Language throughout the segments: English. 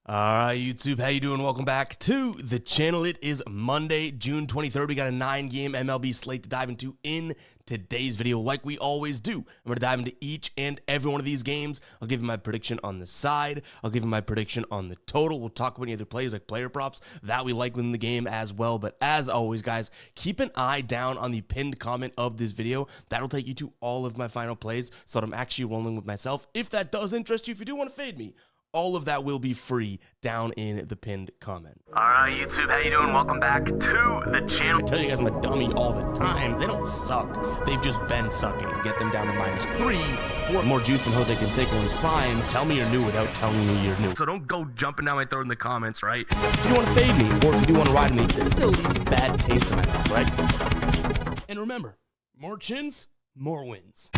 All right, YouTube, how you doing? Welcome back to the channel. It is Monday, June 23rd. We got a 9-game MLB slate to dive into in today's video. Like we always do, I'm going to dive into each and every one of these games. I'll give you my prediction on the side. I'll give you my prediction on the total. We'll talk about any other plays like player props that we like within the game as well. But as always, guys, keep an eye down on the pinned comment of this video. That'll take you to all of my final plays so that I'm actually rolling with myself. If that does interest you, if you do want to fade me, all of that will be free down in the pinned comment. All right, YouTube, how you doing? Welcome back to the channel. I tell you guys I'm a dummy all the time. They don't suck. They've just been sucking. Get them down to -3, 4 more juice than Jose Canseco in his prime. Tell me you're new without telling me you're new. So don't go jumping down my throat in the comments, right? If you want to fade me, or if you do want to ride me, this still leaves a bad taste in my mouth, right? And remember, more chins, more wins.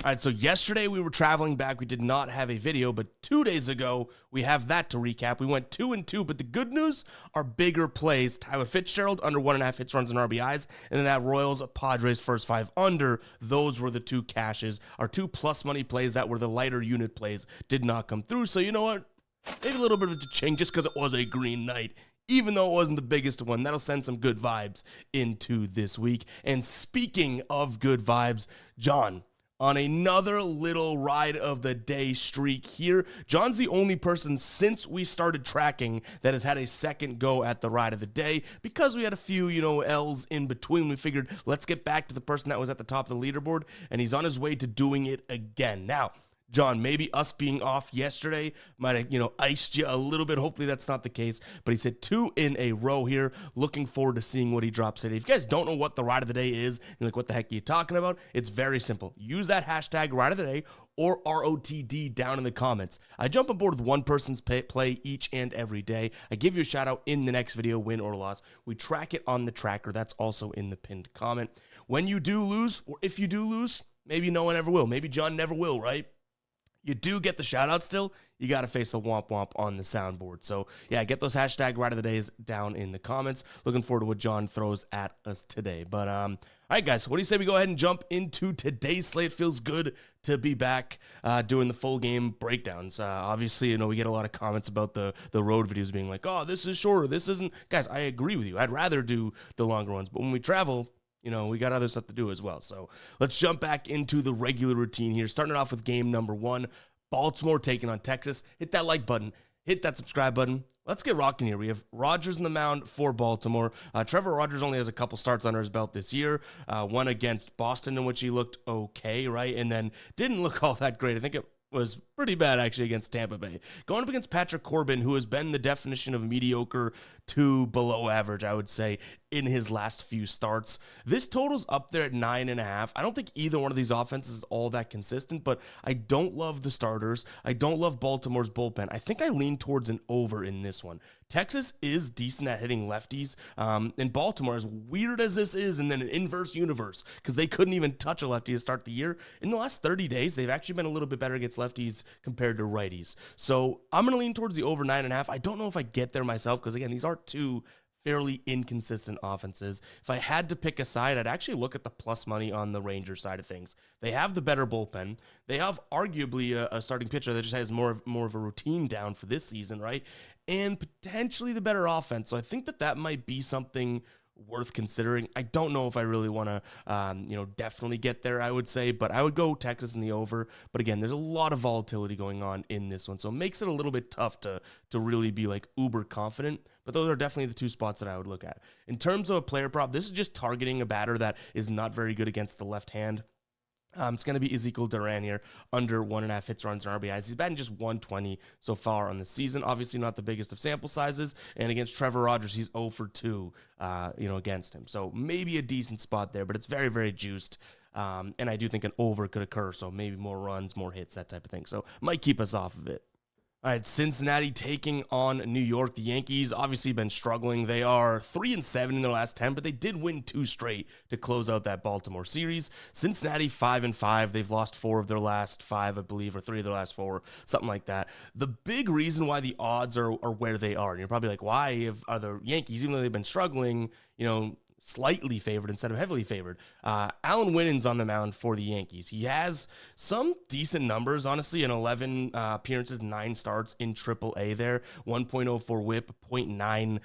All right, so yesterday we were traveling back. We did not have a video, but 2 days ago, we have that to recap. We went 2-2, but the good news are bigger plays. Tyler Fitzgerald, under 1.5 hits, runs, and RBIs, and then that Royals-Padres first 5 under. Those were the 2 cashes. Our 2 plus money plays that were the lighter unit plays did not come through. So you know what? Maybe a little bit of a change just because it was a green night. Even though it wasn't the biggest one, that'll send some good vibes into this week. And speaking of good vibes, John, on another little ride of the day streak here. John's the only person since we started tracking that has had a second go at the ride of the day. Because we had a few, L's in between, we figured let's get back to the person that was at the top of the leaderboard, and he's on his way to doing it again. Now, John, maybe us being off yesterday might have, iced you a little bit. Hopefully that's not the case. But he said 2 in a row here. Looking forward to seeing what he drops today. If you guys don't know what the ride of the day is, you're like, what the heck are you talking about? It's very simple. Use that hashtag ride of the day or ROTD down in the comments. I jump on board with one person's play each and every day. I give you a shout out in the next video, win or loss. We track it on the tracker. That's also in the pinned comment. When you do lose, or if you do lose, maybe no one ever will. Maybe John never will, right? You do get the shout out still. You got to face the womp womp on the soundboard. So, yeah, get those hashtag ride of the days down in the comments. Looking forward to what John throws at us today. But, all right, guys, what do you say we go ahead and jump into today's slate? Feels good to be back doing the full game breakdowns. Obviously, we get a lot of comments about the road videos being like, oh, this is shorter, this isn't. Guys, I agree with you. I'd rather do the longer ones. But when we travel, we got other stuff to do as well. So let's jump back into the regular routine here. Starting it off with game number 1, Baltimore taking on Texas. Hit that like button. Hit that subscribe button. Let's get rocking here. We have Rogers in the mound for Baltimore. Trevor Rogers only has a couple starts under his belt this year. One against Boston in which he looked okay, right? And then didn't look all that great. I think it was pretty bad actually against Tampa Bay. Going up against Patrick Corbin, who has been the definition of mediocre to below average, I would say, in his last few starts. This total's up there at 9.5. I don't think either one of these offenses is all that consistent, but I don't love the starters. I don't love Baltimore's bullpen. I think I lean towards an over in this one. Texas is decent at hitting lefties, and Baltimore, as weird as this is, and then an inverse universe, because they couldn't even touch a lefty to start the year. In the last 30 days, they've actually been a little bit better against lefties compared to righties. So I'm going to lean towards the over 9.5. I don't know if I get there myself, because again, these are 2 fairly inconsistent offenses. If I had to pick a side, I'd actually look at the plus money on the Rangers side of things. They have the better bullpen. They have arguably a starting pitcher that just has more of a routine down for this season, right? And potentially the better offense. So I think that might be something worth considering. I don't know if I really want to, definitely get there, I would say, but I would go Texas in the over. But again, there's a lot of volatility going on in this one, so it makes it a little bit tough to really be like uber confident. But those are definitely the 2 spots that I would look at. In terms of a player prop, this is just targeting a batter that is not very good against the left hand. It's going to be Ezekiel Duran here, under 1.5 hits, runs, and RBIs. He's batting just 120 so far on the season. Obviously not the biggest of sample sizes. And against Trevor Rogers, he's 0 for 2, against him. So maybe a decent spot there, but it's very, very juiced. And I do think an over could occur. So maybe more runs, more hits, that type of thing. So might keep us off of it. All right, Cincinnati taking on New York. The Yankees obviously been struggling. They are 3-7 in their last 10, but they did win 2 straight to close out that Baltimore series. Cincinnati 5-5. They've lost 4 of their last 5, I believe, or 3 of their last 4, something like that. The big reason why the odds are where they are, and you're probably like, why are the Yankees, even though they've been struggling, slightly favored instead of heavily favored. Alan Winnen's on the mound for the Yankees. He has some decent numbers, honestly, in 11 appearances, 9 starts in AAA there, 1.04 whip, 0.9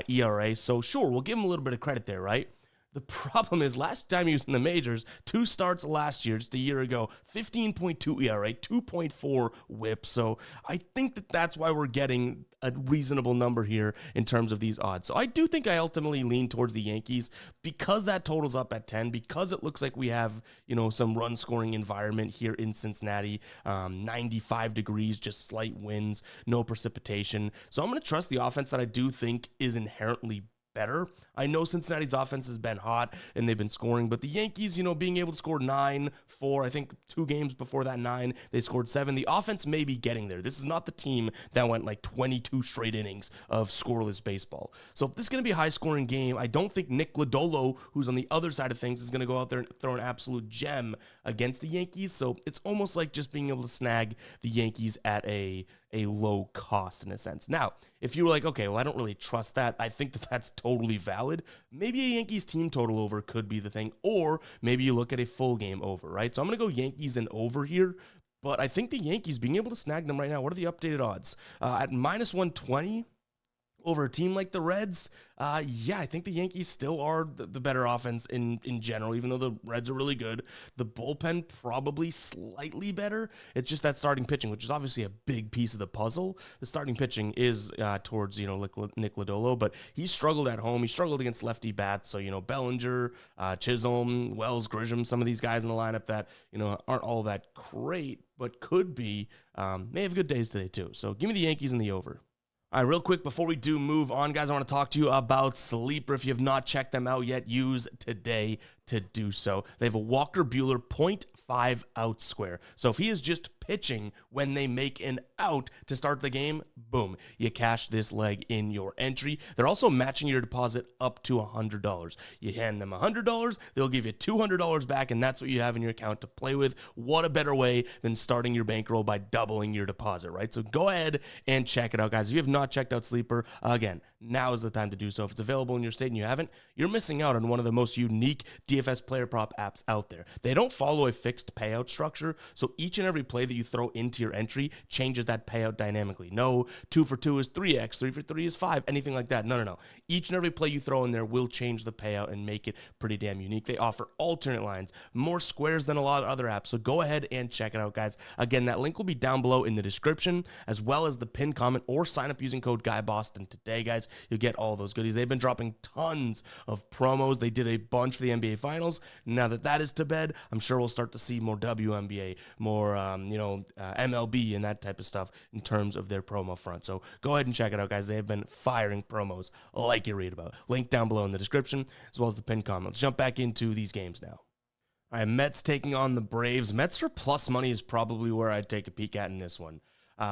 ERA. So sure, we'll give him a little bit of credit there, right? The problem is last time he was in the majors, 2 starts last year, just a year ago, 15.2 ERA, 2.4 whip. So I think that's why we're getting a reasonable number here in terms of these odds. So I do think I ultimately lean towards the Yankees because that totals up at 10, because it looks like we have, some run scoring environment here in Cincinnati, 95 degrees, just slight winds, no precipitation. So I'm going to trust the offense that I do think is inherently better. I know Cincinnati's offense has been hot and they've been scoring, but the Yankees, being able to score 9, 4, I think 2 games before that 9, they scored 7. The offense may be getting there. This is not the team that went like 22 straight innings of scoreless baseball. So if this is going to be a high scoring game, I don't think Nick Lodolo, who's on the other side of things, is going to go out there and throw an absolute gem against the Yankees. So it's almost like just being able to snag the Yankees at a low cost in a sense. Now, if you were like, okay, well, I don't really trust that, I think that's totally valid. Maybe a Yankees team total over could be the thing, or maybe you look at a full game over, right? So I'm going to go Yankees and over here, but I think the Yankees being able to snag them right now, what are the updated odds? At minus 120 over a team like the Reds, I think the Yankees still are the better offense in general, even though the Reds are really good. The bullpen probably slightly better. It's just that starting pitching, which is obviously a big piece of the puzzle. The starting pitching is towards, Nick Lodolo, but he struggled at home. He struggled against lefty bats. So, Bellinger, Chisholm, Wells, Grisham, some of these guys in the lineup that, aren't all that great, but could be, may have good days today too. So give me the Yankees and the over. All right, real quick, before we do move on, guys, I want to talk to you about Sleeper. If you have not checked them out yet, use today to do so. They have a Walker Buehler 0.5 out square. So if he is just pitching when they make an out to start the game, boom, you cash this leg in your entry. They're also matching your deposit up to $100. You hand them $100, they'll give you $200 back, and that's what you have in your account to play with. What a better way than starting your bankroll by doubling your deposit, right? So go ahead and check it out, guys. If you have not checked out Sleeper, again, now is the time to do so. If it's available in your state and you haven't, you're missing out on one of the most unique DFS player prop apps out there. They don't follow a fixed payout structure, so each and every play that you throw into your entry changes that payout dynamically. No, 2 for 2 is 3x, 3 for 3 is 5, anything like that. No. Each and every play you throw in there will change the payout and make it pretty damn unique. They offer alternate lines, more squares than a lot of other apps, so go ahead and check it out, guys. Again, that link will be down below in the description, as well as the pinned comment, or sign up using code GUYBOSTON today, guys. You'll get all those goodies. They've been dropping tons of promos. They did a bunch for the NBA Finals. Now that is to bed, I'm sure we'll start to see more WNBA, more, MLB and that type of stuff in terms of their promo front. So go ahead and check it out, guys. They have been firing promos like you read about. Link down below in the description, as well as the pinned comment. Let's jump back into these games now. All right, Mets taking on the Braves. Mets for plus money is probably where I'd take a peek at in this one.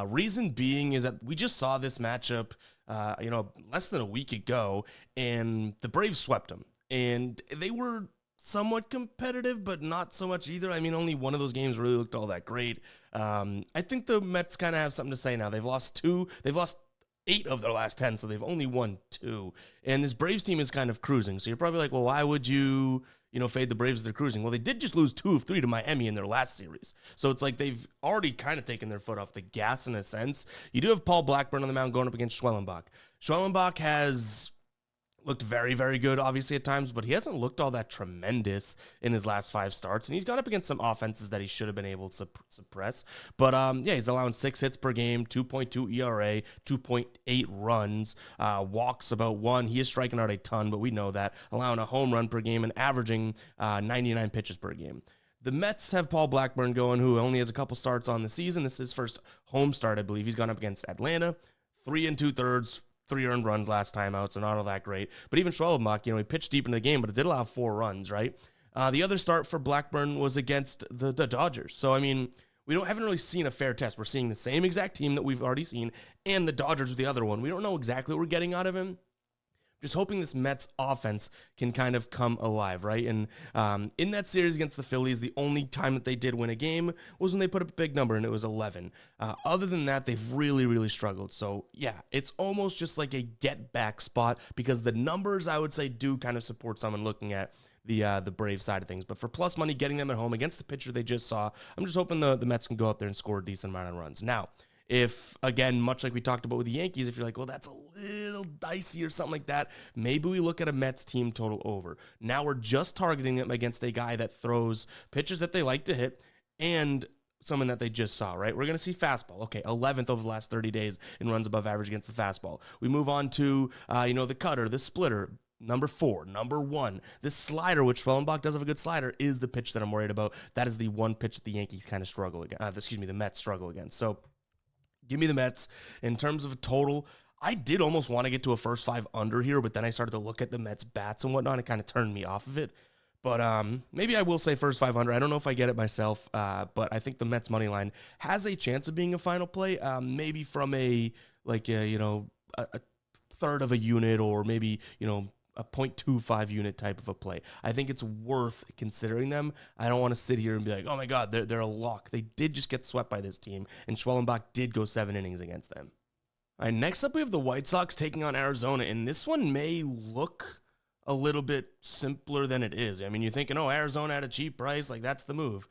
Reason being is that we just saw this matchup, less than a week ago, and the Braves swept them. And they were somewhat competitive, but not so much either. I mean, only one of those games really looked all that great. I think the Mets kind of have something to say now. They've lost 8 of their last 10, so they've only won 2. And this Braves team is kind of cruising. So you're probably like, well, why would you fade the Braves as they're cruising? Well, they did just lose 2 of 3 to Miami in their last series. So it's like they've already kind of taken their foot off the gas in a sense. You do have Paul Blackburn on the mound going up against Schwellenbach. Schwellenbach has looked very, very good, obviously, at times, but he hasn't looked all that tremendous in his last 5 starts, and he's gone up against some offenses that he should have been able to suppress. But, he's allowing 6 hits per game, 2.2 ERA, 2.8 runs, walks about 1. He is striking out a ton, but we know that, allowing a home run per game and averaging 99 pitches per game. The Mets have Paul Blackburn going, who only has a couple starts on the season. This is his first home start, I believe. He's gone up against Atlanta, 3 2/3, 3 earned runs last time out, so not all that great. But even Schwellenbach, he pitched deep in the game, but it did allow 4 runs, right? The other start for Blackburn was against the Dodgers. So, I mean, we haven't really seen a fair test. We're seeing the same exact team that we've already seen, and the Dodgers with the other one. We don't know exactly what we're getting out of him. just hoping this Mets offense can kind of come alive, right? And in that series against the Phillies, the only time that they did win a game was when they put up a big number, and it was 11. Other than that, they've really, really struggled. So, yeah, it's almost just like a get-back spot because the numbers, I would say, do kind of support someone looking at the Brave side of things. But for plus money, getting them at home against the pitcher they just saw, I'm just hoping the Mets can go out there and score a decent amount of runs. Now, if, again, much like we talked about with the Yankees, if you're like, well, that's a little dicey or something like that, maybe we look at a Mets team total over. Now we're just targeting them against a guy that throws pitches that they like to hit and someone that they just saw, right? We're going to see fastball. Okay, 11th over the last 30 days in runs above average against the fastball. We move on to, the cutter, the splitter. Number 4, number 1, this slider, which Schwellenbach does have a good slider, is the pitch that I'm worried about. That is the one pitch that the Yankees kind of struggle against. The Mets struggle against. So give me the Mets. In terms of a total, I did almost want to get to a first 5 under here, but then I started to look at the Mets bats and whatnot. It kind of turned me off of it. But maybe I will say first 500. I don't know if I get it myself, but I think the Mets money line has a chance of being a final play. Maybe from a third of a unit, or maybe a 0.25 unit type of a play. I think it's worth considering them. I don't want to sit here and be like, oh my God, they're a lock. They did just get swept by this team, and Schwellenbach did go 7 innings against them. All right, next up we have the White Sox taking on Arizona, and this one may look a little bit simpler than it is. I mean, you're thinking, oh, Arizona at a cheap price, like that's the move.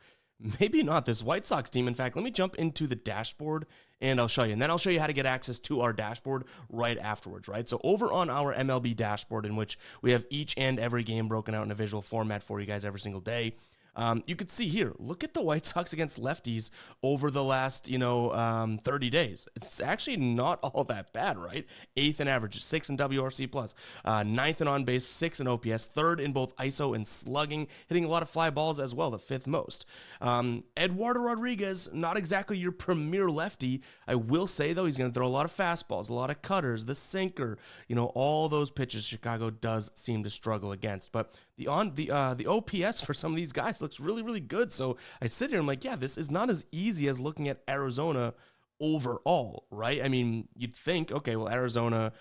Maybe not. This White Sox team, in fact, let me jump into the dashboard and I'll show you. And then I'll show you how to get access to our dashboard right afterwards, right? So over on our MLB dashboard, in which we have each and every game broken out in a visual format for you guys every single day, you could see here, look at the White Sox against lefties over the last, 30 days. It's actually not all that bad, right? 8th in average, 6th in WRC+, 9th in on base, 6th in OPS, 3rd in both ISO and slugging, hitting a lot of fly balls as well, the 5th most. Eduardo Rodriguez, not exactly your premier lefty. I will say, though, he's going to throw a lot of fastballs, a lot of cutters, the sinker, all those pitches Chicago does seem to struggle against. But the OPS for some of these guys looks really, really good. So I sit here and I'm like, yeah, this is not as easy as looking at Arizona overall, right? I mean, you'd think, okay, well, Arizona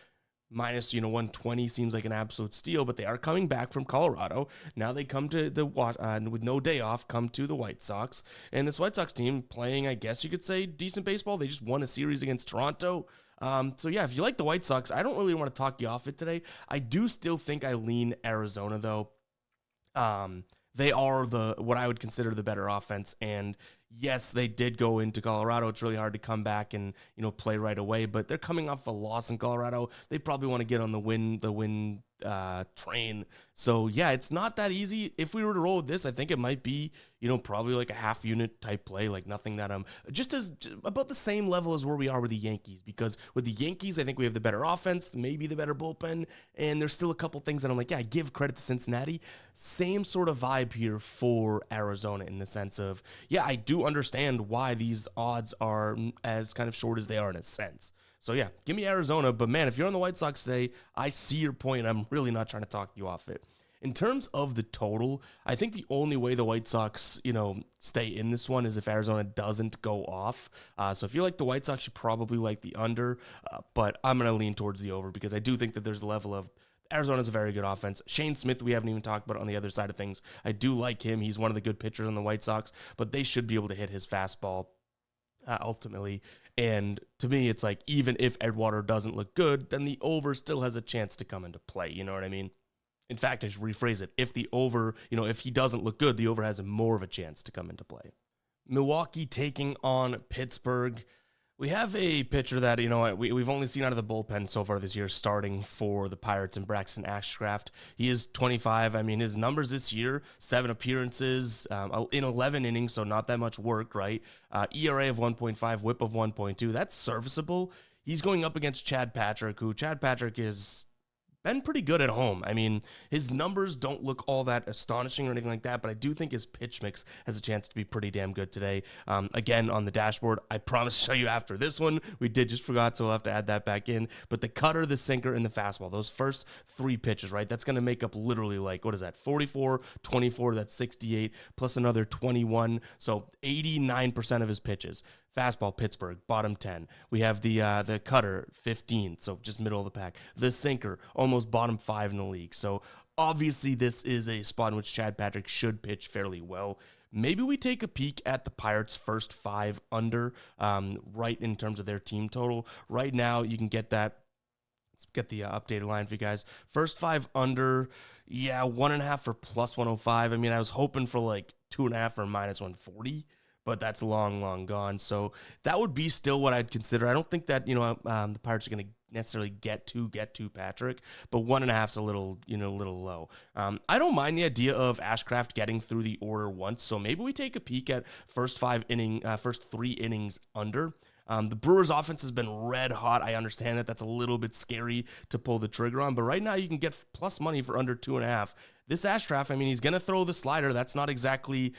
minus 120 seems like an absolute steal, but they are coming back from Colorado. Now they come to with no day off, come to the White Sox, and this White Sox team playing, I guess you could say, decent baseball. They just won a series against Toronto. So yeah, if you like the White Sox, I don't really want to talk you off it today. I do still think I lean Arizona though. They are what I would consider the better offense, and yes, they did go into Colorado. It's really hard to come back and play right away, but they're coming off a loss in Colorado. They probably want to get on the win train. So yeah, it's not that easy. If we were to roll with this, I think it might be probably like a half unit type play, like nothing that just about the same level as where we are with the Yankees, because with the Yankees I think we have the better offense, maybe the better bullpen, and there's still a couple things that I'm like, yeah, I give credit to Cincinnati. Same sort of vibe here for Arizona, in the sense of, yeah, I do understand why these odds are as kind of short as they are in a sense. So yeah, give me Arizona. But man, if you're on the White Sox today, I see your point. I'm really not trying to talk you off it. In terms of the total, I think the only way the White Sox, stay in this one is if Arizona doesn't go off. So if you like the White Sox, you probably like the under. But I'm going to lean towards the over, because I do think that there's a level of Arizona's a very good offense. Shane Smith, we haven't even talked about on the other side of things. I do like him. He's one of the good pitchers on the White Sox, but they should be able to hit his fastball ultimately. And to me, it's like, even if Eduardo doesn't look good, then the over still has a chance to come into play. You know what I mean? In fact, I should rephrase it. If the over, if he doesn't look good, the over has more of a chance to come into play. Milwaukee taking on Pittsburgh. We have a pitcher that, we've only seen out of the bullpen so far this year starting for the Pirates, in Braxton Ashcraft. He is 25. I mean, his numbers this year, 7 appearances in 11 innings, so not that much work, right? ERA of 1.5, whip of 1.2. That's serviceable. He's going up against Chad Patrick, who Chad Patrick is been pretty good at home. I mean, his numbers don't look all that astonishing or anything like that, but I do think his pitch mix has a chance to be pretty damn good today. Again, on the dashboard, I promise to show you after this one. We did just forgot, so we'll have to add that back in. But the cutter, the sinker, and the fastball, those first 3 pitches, right? That's going to make up literally like, what is that? 44, 24, that's 68, plus another 21. So 89% of his pitches. Fastball, Pittsburgh, bottom 10. We have the cutter, 15, so just middle of the pack. The sinker, almost bottom 5 in the league. So obviously this is a spot in which Chad Patrick should pitch fairly well. Maybe we take a peek at the Pirates' first 5 under, right in terms of their team total. Right now, you can get that. Let's get the updated line for you guys. First 5 under, yeah, 1.5 for plus 105. I mean, I was hoping for like 2.5 for minus 140, but that's long gone. So that would be still what I'd consider. I don't think that, the Pirates are going to necessarily get to Patrick, but 1.5 is a little low. I don't mind the idea of Ashcraft getting through the order once, so maybe we take a peek at first 3 innings under. The Brewers' offense has been red hot. I understand that that's a little bit scary to pull the trigger on, but right now you can get plus money for under 2.5. This Ashcraft, I mean, he's going to throw the slider. That's not exactly,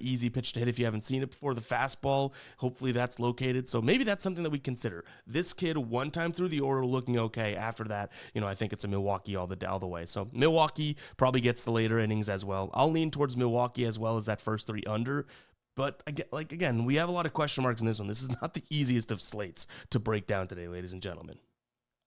easy pitch to hit if you haven't seen it before. The fastball, hopefully that's located. So maybe that's something that we consider. This kid, one time through the order, looking okay. After that, I think it's a Milwaukee all the way. So Milwaukee probably gets the later innings as well. I'll lean towards Milwaukee as well as that first 3 under. But again, we have a lot of question marks in this one. This is not the easiest of slates to break down today, ladies and gentlemen.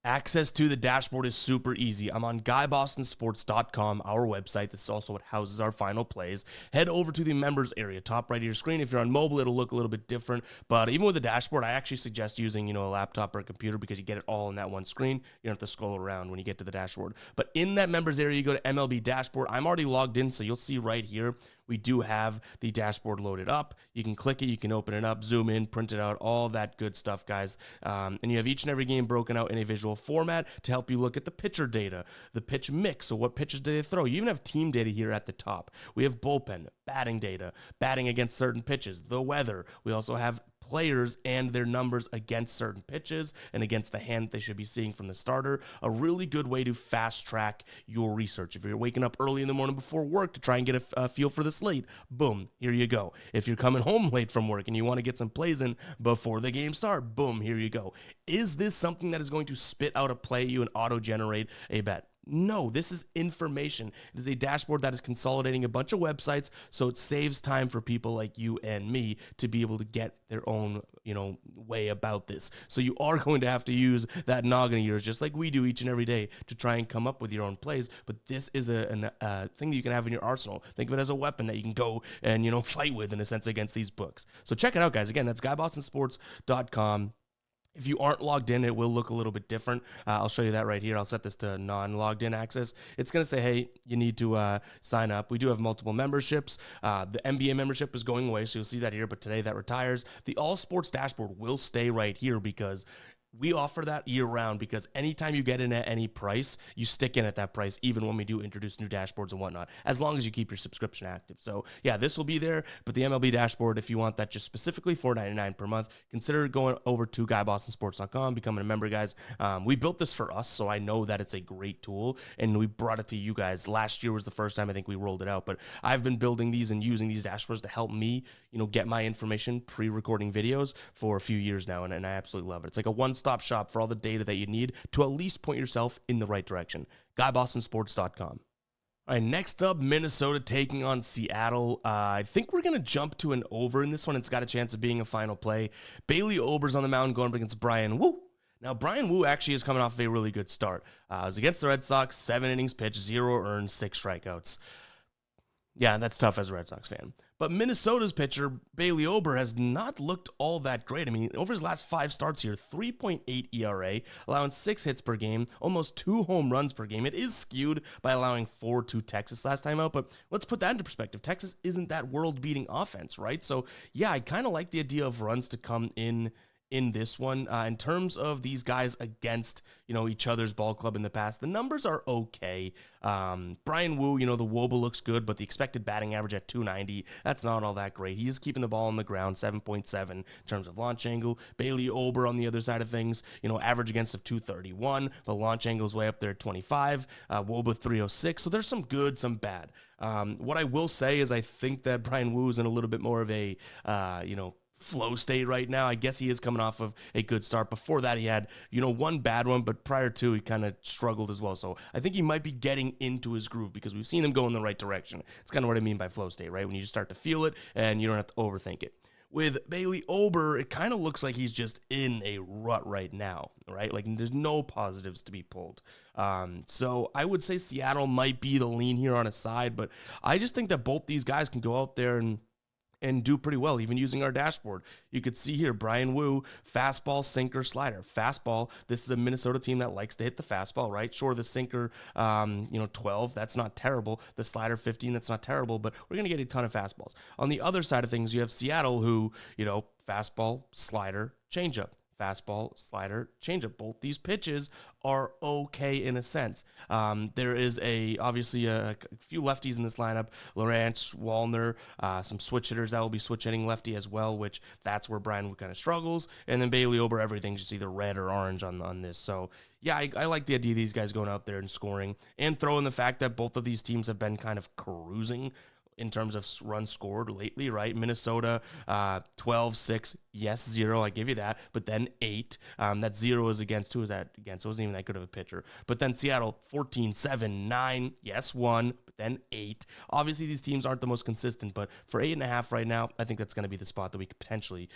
Access to the dashboard is super easy. I'm on GuyBostonSports.com, our website. This is also what houses our final plays. Head over to the members area, top right of your screen. If you're on mobile, it'll look a little bit different. But even with the dashboard, I actually suggest using, a laptop or a computer because you get it all in that one screen. You don't have to scroll around when you get to the dashboard. But in that members area, you go to MLB dashboard. I'm already logged in, so you'll see right here, we do have the dashboard loaded up. You can click it, you can open it up, zoom in, print it out, all that good stuff, guys. And you have each and every game broken out in a visual format to help you look at the pitcher data, the pitch mix, so what pitches do they throw. You even have team data here at the top. We have bullpen, batting data, batting against certain pitches, the weather. We also have players and their numbers against certain pitches and against the hand they should be seeing from the starter. A really good way to fast track your research. If you're waking up early in the morning before work to try and get a feel for the slate, boom, here you go. If you're coming home late from work and you want to get some plays in before the game start, boom, here you go. Is this something that is going to spit out a play you and auto-generate a bet? No, this is information. It is a dashboard that is consolidating a bunch of websites, so it saves time for people like you and me to be able to get their own, way about this. So you are going to have to use that noggin of yours, just like we do each and every day, to try and come up with your own plays. But this is a thing that you can have in your arsenal. Think of it as a weapon that you can go and, fight with, in a sense, against these books. So check it out, guys. Again, that's GuyBostonSports.com. If you aren't logged in, it will look a little bit different. I'll show you that right here. I'll set this to non-logged in access. It's going to say, hey, you need to sign up. We do have multiple memberships. The NBA membership is going away, so you'll see that here, but today that retires. The All Sports dashboard will stay right here because we offer that year-round, because anytime you get in at any price, you stick in at that price, even when we do introduce new dashboards and whatnot, as long as you keep your subscription active. So, yeah, this will be there, but the MLB dashboard, if you want that just specifically $4.99 per month, consider going over to GuyBostonSports.com, becoming a member, guys. We built this for us, so I know that it's a great tool, and we brought it to you guys. Last year was the first time I think we rolled it out, but I've been building these and using these dashboards to help me, get my information pre-recording videos for a few years now, and I absolutely love it. It's like a one-stop shop for all the data that you need to at least point yourself in the right direction. GuyBostonSports.com. All right, next up, Minnesota taking on Seattle. I think we're going to jump to an over in this one. It's got a chance of being a final play. Bailey Ober's on the mound going up against Brian Wu. Now, Brian Wu actually is coming off of a really good start. It was against the Red Sox, 7 innings pitched, 0 earned, 6 strikeouts. Yeah, that's tough as a Red Sox fan. But Minnesota's pitcher, Bailey Ober, has not looked all that great. I mean, over his last 5 starts here, 3.8 ERA, allowing 6 hits per game, almost 2 home runs per game. It is skewed by allowing 4 to Texas last time out, but let's put that into perspective. Texas isn't that world-beating offense, right? So, yeah, I kind of like the idea of runs to come in this one. In terms of these guys against, each other's ball club in the past, the numbers are okay. Brian Wu, the WOBA looks good, but the expected batting average at 290, that's not all that great. He's keeping the ball on the ground, 7.7 in terms of launch angle. Bailey Ober on the other side of things, average against of 231, but launch angle is way up there at 25, WOBA 306, so there's some good, some bad. What I will say is I think that Brian Wu is in a little bit more of a, flow state right now. I guess he is coming off of a good start. Before that, he had, one bad one, but prior to, he kind of struggled as well. So I think he might be getting into his groove because we've seen him go in the right direction. It's kind of what I mean by flow state, right? When you just start to feel it and you don't have to overthink it. With Bailey Ober, it kind of looks like he's just in a rut right now, right? Like there's no positives to be pulled. So I would say Seattle might be the lean here on a side, but I just think that both these guys can go out there and do pretty well, even using our dashboard. You could see here, Brian Wu, fastball, sinker, slider. Fastball, this is a Minnesota team that likes to hit the fastball, right? Sure, the sinker, 12, that's not terrible. The slider, 15, that's not terrible, but we're going to get a ton of fastballs. On the other side of things, you have Seattle who, fastball, slider, changeup. Fastball, slider, changeup. Both these pitches are okay in a sense. There is obviously a few lefties in this lineup. Lorance, Wallner, some switch hitters that will be switch hitting lefty as well, which that's where Brian kind of struggles. And then Bailey Ober, everything's just either red or orange on this. So yeah, I like the idea of these guys going out there and scoring and throw in the fact that both of these teams have been kind of cruising in terms of runs scored lately, right? Minnesota, 12, 6, yes, 0, I give you that, but then 8. That 0 is against, who is that against? It wasn't even that good of a pitcher. But then Seattle, 14, 7, 9, yes, 1, but then 8. Obviously, these teams aren't the most consistent, but for 8.5 right now, I think that's going to be the spot that we could potentially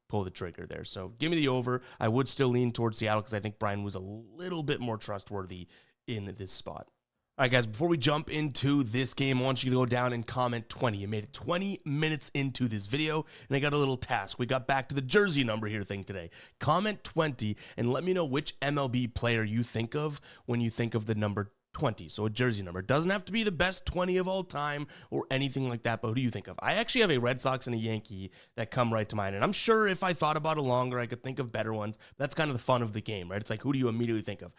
pull the trigger there. So give me the over. I would still lean towards Seattle because I think Brian was a little bit more trustworthy in this spot. All right, guys, before we jump into this game, I want you to go down and comment 20. You made it 20 minutes into this video, and I got a little task. We got back to the jersey number here thing today. Comment 20 and let me know which MLB player you think of when you think of the number 20. So a jersey number. It doesn't have to be the best 20 of all time or anything like that, but who do you think of? I actually have a Red Sox and a Yankee that come right to mind, and I'm sure if I thought about it longer, I could think of better ones. That's kind of the fun of the game, right? It's like, who do you immediately think of?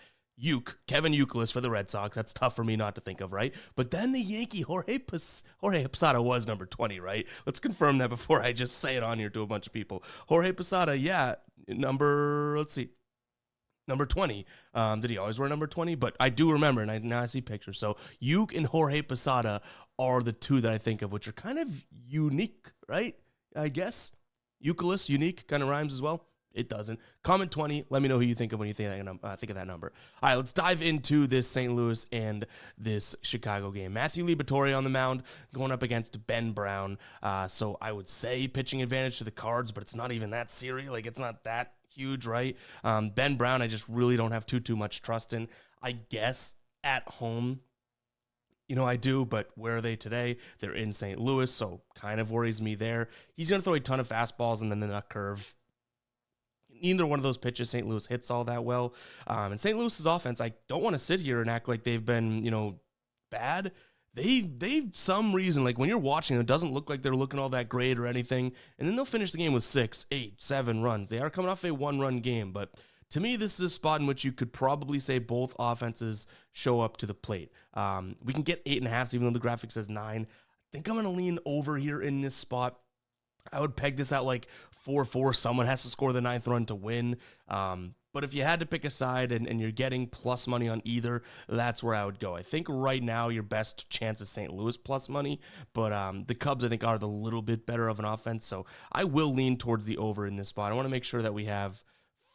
Kevin Youkilis for the Red Sox. That's tough for me not to think of, right? But then the Yankee, Jorge Posada was number 20, right? Let's confirm that before I just say it on here to a bunch of people. Jorge Posada, yeah, number 20. Did he always wear number 20? But I do remember, and now I see pictures. So Yuke and Jorge Posada are the two that I think of, which are kind of unique, right? I guess. Youkilis, unique, kind of rhymes as well. It doesn't. Comment 20. Let me know who you think of when you think of that number. All right, let's dive into this St. Louis and this Chicago game. Matthew Liberatore on the mound going up against Ben Brown. So I would say pitching advantage to the Cards, but it's not even that serious. Like, it's not that huge, right? Ben Brown, I just really don't have too much trust in. I guess at home, I do, but where are they today? They're in St. Louis, so kind of worries me there. He's going to throw a ton of fastballs and then the nut curve. Neither one of those pitches St. Louis hits all that well. And St. Louis's offense, I don't want to sit here and act like they've been, bad. They've some reason, like when you're watching, it doesn't look like they're looking all that great or anything. And then they'll finish the game with 6, 8, 7 runs. They are coming off a 1-run game, but to me, this is a spot in which you could probably say both offenses show up to the plate. We can get 8.5, even though the graphic says 9. I think I'm going to lean over here in this spot. I would peg this at like 4-4. Someone has to score the 9th run to win. But if you had to pick a side and you're getting plus money on either, that's where I would go. I think right now your best chance is St. Louis plus money, but the Cubs I think are the little bit better of an offense. So I will lean towards the over in this spot. I want to make sure that we have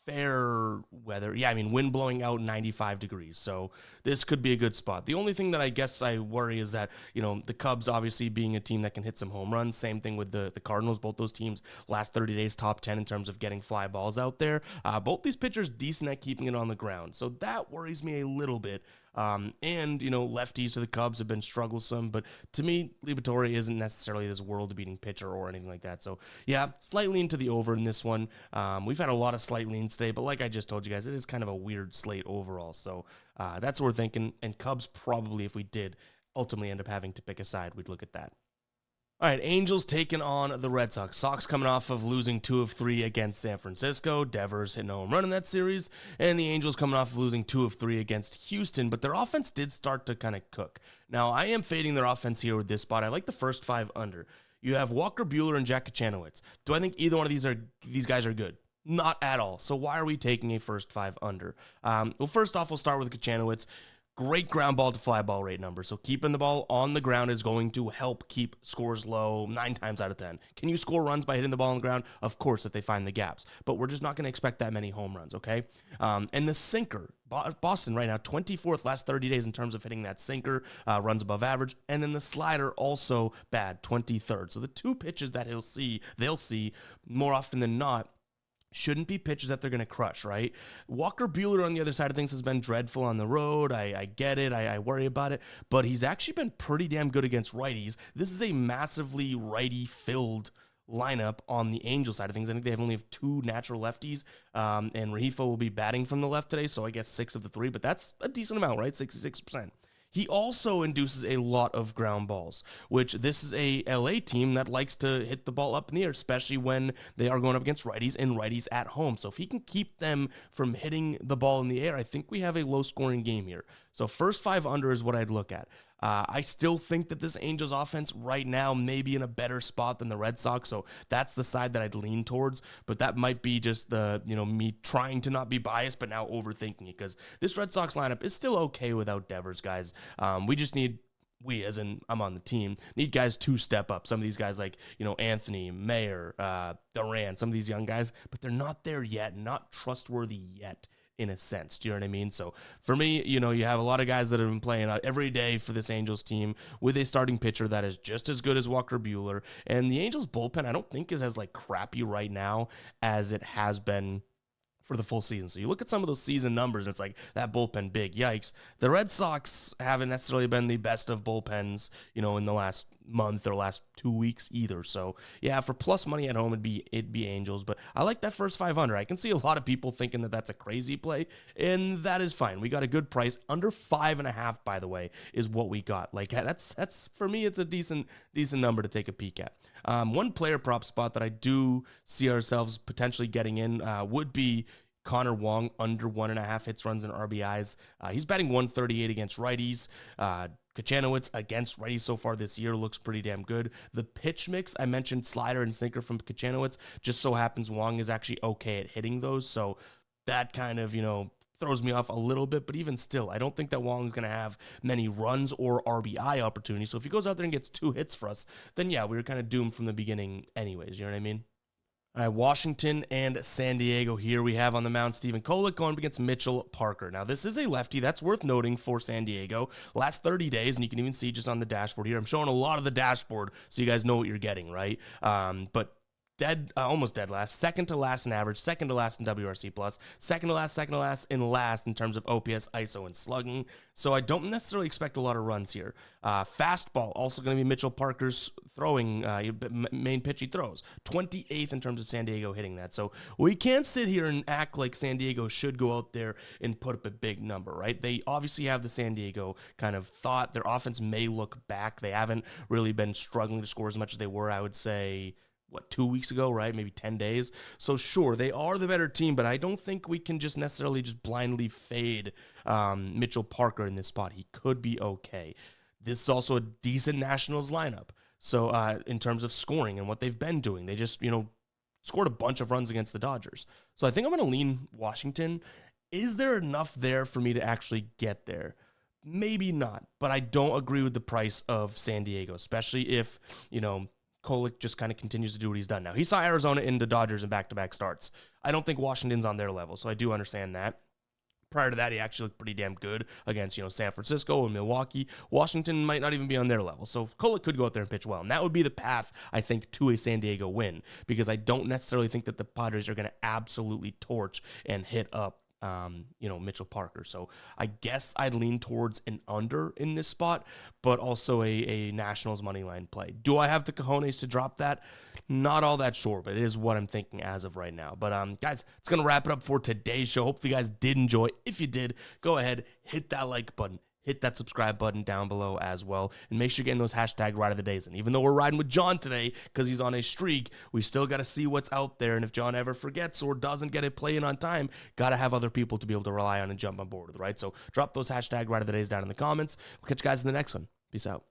fair weather. Yeah, I mean, wind blowing out 95 degrees. So this could be a good spot. The only thing that I guess I worry is that, the Cubs obviously being a team that can hit some home runs. Same thing with the Cardinals. Both those teams last 30 days top 10 in terms of getting fly balls out there. Both these pitchers decent at keeping it on the ground. So that worries me a little bit. And lefties to the Cubs have been strugglesome, but to me, Liberatore isn't necessarily this world-beating pitcher or anything like that. So yeah, slightly into the over in this one. We've had a lot of slight leans today, but like I just told you guys, it is kind of a weird slate overall. So that's what we're thinking. And Cubs probably, if we did ultimately end up having to pick a side, we'd look at that. All right, Angels taking on the Red Sox. Sox coming off of losing 2 of 3 against San Francisco. Devers hitting a home run in that series. And the Angels coming off of losing 2 of 3 against Houston. But their offense did start to kind of cook. Now, I am fading their offense here with this spot. I like the first 5 under. You have Walker Buehler and Jack Kachanowicz. Do I think either one of these guys are good? Not at all. So why are we taking a first 5 under? Well, first off, we'll start with Kachanowicz. Great ground ball to fly ball rate number. So keeping the ball on the ground is going to help keep scores low 9 times out of 10. Can you score runs by hitting the ball on the ground? Of course, if they find the gaps. But we're just not going to expect that many home runs, okay? And the sinker, Boston right now, 24th last 30 days in terms of hitting that sinker, runs above average. And then the slider also bad, 23rd. So the two pitches that they'll see more often than not, shouldn't be pitches that they're going to crush, right? Walker Buehler on the other side of things has been dreadful on the road. I get it. I worry about it. But he's actually been pretty damn good against righties. This is a massively righty-filled lineup on the Angels side of things. I think they only have 2 natural lefties, and Rahifo will be batting from the left today, so I guess 6 of the 3, but that's a decent amount, right? 66%. He also induces a lot of ground balls, which this is a LA team that likes to hit the ball up in the air, especially when they are going up against righties and righties at home. So if he can keep them from hitting the ball in the air, I think we have a low-scoring game here. So first 5 under is what I'd look at. I still think that this Angels offense right now may be in a better spot than the Red Sox, so that's the side that I'd lean towards, but that might be just me trying to not be biased, but now overthinking it, because this Red Sox lineup is still okay without Devers, guys. We, as in I'm on the team, need guys to step up. Some of these guys like, Anthony, Mayer, Duran, some of these young guys, but they're not there yet, not trustworthy yet, in a sense. Do you know what I mean? So for me, you have a lot of guys that have been playing every day for this Angels team with a starting pitcher that is just as good as Walker Buehler. And the Angels bullpen, I don't think is as crappy right now as it has been for the full season. So you look at some of those season numbers, and it's like that bullpen big. Yikes. The Red Sox haven't necessarily been the best of bullpens, in the last month or last 2 weeks either. So yeah, for plus money at home, it'd be Angels, but I like that first 500. I can see a lot of people thinking that that's a crazy play, and that is fine. We got a good price. Under 5.5, by the way, is what we got. That's for me, it's a decent number to take a peek at. One player prop spot that I do see ourselves potentially getting in would be Connor Wong, under 1.5 hits, runs, and RBIs. He's batting 138 against righties. Kachanowicz against righties so far this year looks pretty damn good. The pitch mix, I mentioned slider and sinker from Kachanowicz. Just so happens Wong is actually okay at hitting those. So that kind of, throws me off a little bit. But even still, I don't think that Wong is going to have many runs or RBI opportunities. So if he goes out there and gets 2 hits for us, then yeah, we were kind of doomed from the beginning anyways. You know what I mean? All right, Washington and San Diego here. We have on the mound Stephen Kolek going up against Mitchell Parker. Now, this is a lefty. That's worth noting for San Diego. Last 30 days, and you can even see just on the dashboard here. I'm showing a lot of the dashboard so you guys know what you're getting, right? But almost dead last, second to last in average, second to last in WRC plus, second to last in last in terms of OPS, ISO, and slugging. So I don't necessarily expect a lot of runs here. Fastball, also going to be Mitchell Parker's throwing, main pitch he throws. 28th in terms of San Diego hitting that. So we can't sit here and act like San Diego should go out there and put up a big number, right? They obviously have the San Diego kind of thought. Their offense may look back. They haven't really been struggling to score as much as they were, I would say, 2 weeks ago, right? Maybe 10 days. So sure, they are the better team, but I don't think we can just necessarily just blindly fade Mitchell Parker in this spot. He could be okay. This is also a decent Nationals lineup. So in terms of scoring and what they've been doing, they just, scored a bunch of runs against the Dodgers. So I think I'm going to lean Washington. Is there enough there for me to actually get there? Maybe not, but I don't agree with the price of San Diego, especially if, Kolek just kind of continues to do what he's done now. He saw Arizona in the Dodgers in back-to-back starts. I don't think Washington's on their level, so I do understand that. Prior to that, he actually looked pretty damn good against, San Francisco and Milwaukee. Washington might not even be on their level. So Kolek could go out there and pitch well. And that would be the path, I think, to a San Diego win, because I don't necessarily think that the Padres are going to absolutely torch and hit up Mitchell Parker. So I guess I'd lean towards an under in this spot, but also a Nationals money line play. Do I have the cojones to drop that? Not all that sure, but it is what I'm thinking as of right now. But guys, it's going to wrap it up for today's show. Hopefully you guys did enjoy. If you did, go ahead, hit that like button. Hit that subscribe button down below as well. And make sure you're getting those hashtag ride of the days. And even though we're riding with John today because he's on a streak, we still got to see what's out there. And if John ever forgets or doesn't get it playing on time, got to have other people to be able to rely on and jump on board with, right? So drop those hashtag ride of the days down in the comments. We'll catch you guys in the next one. Peace out.